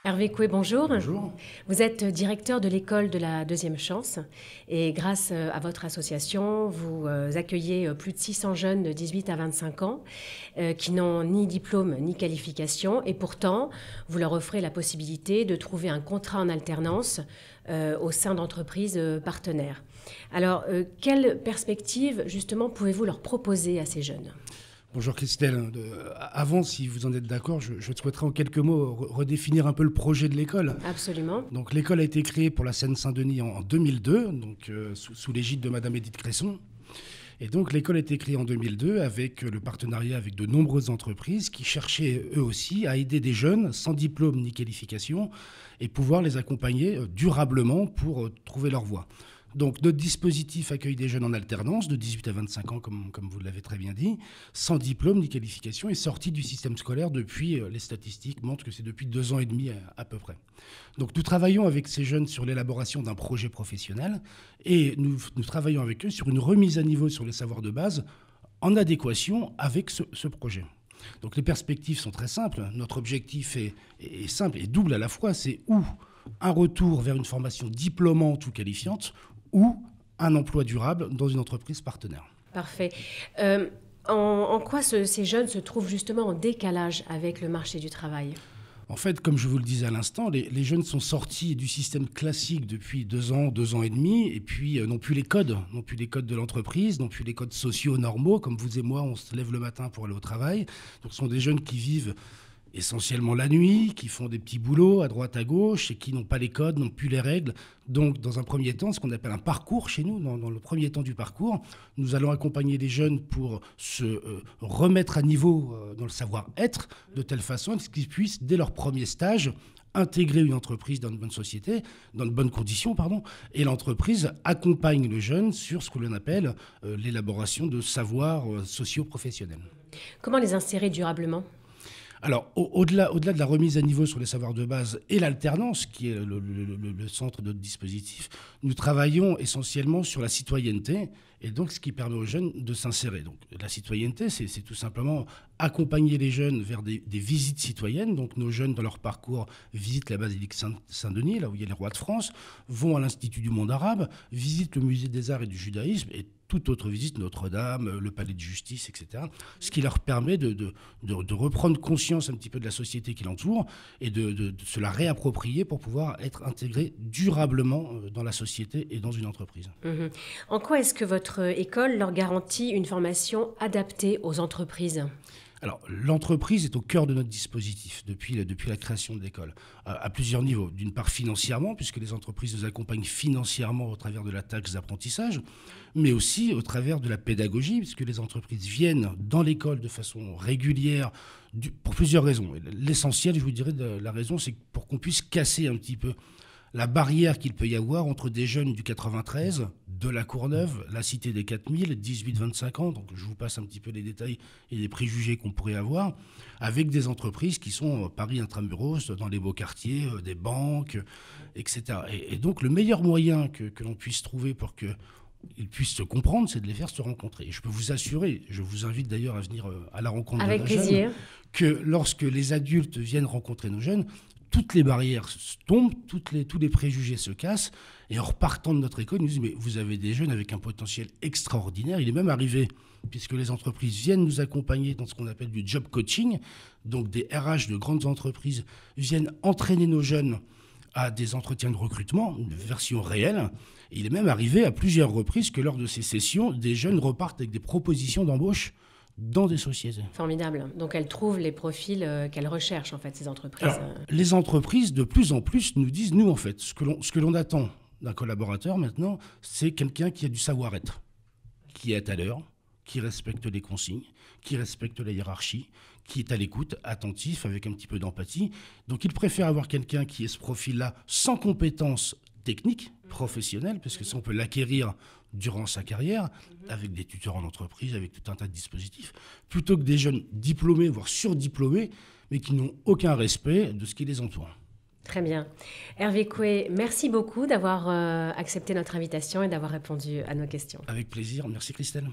Hervé Coué, bonjour. Bonjour. Vous êtes directeur de l'école de la deuxième chance et grâce à votre association, vous accueillez plus de 600 jeunes de 18 à 25 ans qui n'ont ni diplôme ni qualification et pourtant, vous leur offrez la possibilité de trouver un contrat en alternance au sein d'entreprises partenaires. Alors, quelle perspective justement pouvez-vous leur proposer à ces jeunes ? Bonjour Christelle. Avant, si vous en êtes d'accord, je souhaiterais en quelques mots redéfinir un peu le projet de l'école. Absolument. Donc l'école a été créée pour la Seine-Saint-Denis en 2002, donc sous l'égide de Madame Édith Cresson. Et donc l'école a été créée en 2002 avec le partenariat avec de nombreuses entreprises qui cherchaient eux aussi à aider des jeunes sans diplôme ni qualification et pouvoir les accompagner durablement pour trouver leur voie. Donc notre dispositif accueille des jeunes en alternance de 18 à 25 ans, comme vous l'avez très bien dit, sans diplôme ni qualification et sortis du système scolaire depuis, les statistiques montrent que c'est depuis 2 ans et demi à peu près. Donc nous travaillons avec ces jeunes sur l'élaboration d'un projet professionnel et nous travaillons avec eux sur une remise à niveau sur les savoirs de base en adéquation avec ce projet. Donc les perspectives sont très simples. Notre objectif est simple et double à la fois, c'est ou un retour vers une formation diplômante ou qualifiante, ou un emploi durable dans une entreprise partenaire. Parfait. En quoi ces jeunes se trouvent justement en décalage avec le marché du travail ? En fait, comme je vous le disais à l'instant, les jeunes sont sortis du système classique depuis 2 ans et demi, et puis n'ont plus les codes de l'entreprise, n'ont plus les codes sociaux normaux, comme vous et moi, on se lève le matin pour aller au travail. Donc ce sont des jeunes qui vivent essentiellement la nuit, qui font des petits boulots à droite à gauche et qui n'ont pas les codes, n'ont plus les règles. Donc, dans un premier temps, ce qu'on appelle un parcours chez nous, dans le premier temps du parcours, nous allons accompagner les jeunes pour se remettre à niveau dans le savoir-être, de telle façon qu'ils puissent, dès leur premier stage, intégrer une entreprise dans une bonne société, dans de bonnes conditions, et l'entreprise accompagne le jeune sur ce que l'on appelle l'élaboration de savoirs socio-professionnels. Comment les insérer durablement ? Alors, au-delà de la remise à niveau sur les savoirs de base et l'alternance, qui est le centre de notre dispositif, nous travaillons essentiellement sur la citoyenneté et donc ce qui permet aux jeunes de s'insérer. Donc, la citoyenneté, c'est tout simplement accompagner les jeunes vers des visites citoyennes. Donc, nos jeunes, dans leur parcours, visitent la basilique Saint-Denis, là où il y a les rois de France, vont à l'Institut du monde arabe, visitent le musée des arts et du judaïsme et toute autre visite, Notre-Dame, le palais de justice, etc. Ce qui leur permet de reprendre conscience un petit peu de la société qui l'entoure et de se la réapproprier pour pouvoir être intégrés durablement dans la société et dans une entreprise. Mmh. En quoi est-ce que votre école leur garantit une formation adaptée aux entreprises ? Alors, l'entreprise est au cœur de notre dispositif depuis la création de l'école, à plusieurs niveaux. D'une part financièrement, puisque les entreprises nous accompagnent financièrement au travers de la taxe d'apprentissage, mais aussi au travers de la pédagogie, puisque les entreprises viennent dans l'école de façon régulière pour plusieurs raisons. L'essentiel, je vous dirais, la raison, c'est pour qu'on puisse casser un petit peu la barrière qu'il peut y avoir entre des jeunes du 93, de la Courneuve, la cité des 4000, 18-25 ans, donc je vous passe un petit peu les détails et les préjugés qu'on pourrait avoir, avec des entreprises qui sont Paris intramuros, dans les beaux quartiers, des banques, etc. Et donc le meilleur moyen que l'on puisse trouver pour qu'ils puissent se comprendre, c'est de les faire se rencontrer. Et je peux vous assurer, je vous invite d'ailleurs à venir à la rencontre de nos jeunes, que lorsque les adultes viennent rencontrer nos jeunes, toutes les barrières tombent, tous les préjugés se cassent, et en repartant de notre école, ils nous disent « mais vous avez des jeunes avec un potentiel extraordinaire ». Il est même arrivé, puisque les entreprises viennent nous accompagner dans ce qu'on appelle du job coaching, donc des RH de grandes entreprises viennent entraîner nos jeunes à des entretiens de recrutement, une version réelle. Et il est même arrivé à plusieurs reprises que lors de ces sessions, des jeunes repartent avec des propositions d'embauche dans des sociétés. Formidable. Donc elles trouvent les profils qu'elles recherchent, en fait, ces entreprises. Alors, les entreprises, de plus en plus, nous disent, nous, en fait, ce que l'on attend d'un collaborateur maintenant, c'est quelqu'un qui a du savoir-être, qui est à l'heure, qui respecte les consignes, qui respecte la hiérarchie, qui est à l'écoute, attentif, avec un petit peu d'empathie. Donc ils préfèrent avoir quelqu'un qui ait ce profil-là sans compétences techniques, professionnelles, parce que ça, on peut l'acquérir durant sa carrière, avec des tuteurs en entreprise, avec tout un tas de dispositifs, plutôt que des jeunes diplômés, voire surdiplômés, mais qui n'ont aucun respect de ce qui les entoure. Très bien. Hervé Coué, merci beaucoup d'avoir accepté notre invitation et d'avoir répondu à nos questions. Avec plaisir. Merci Christelle.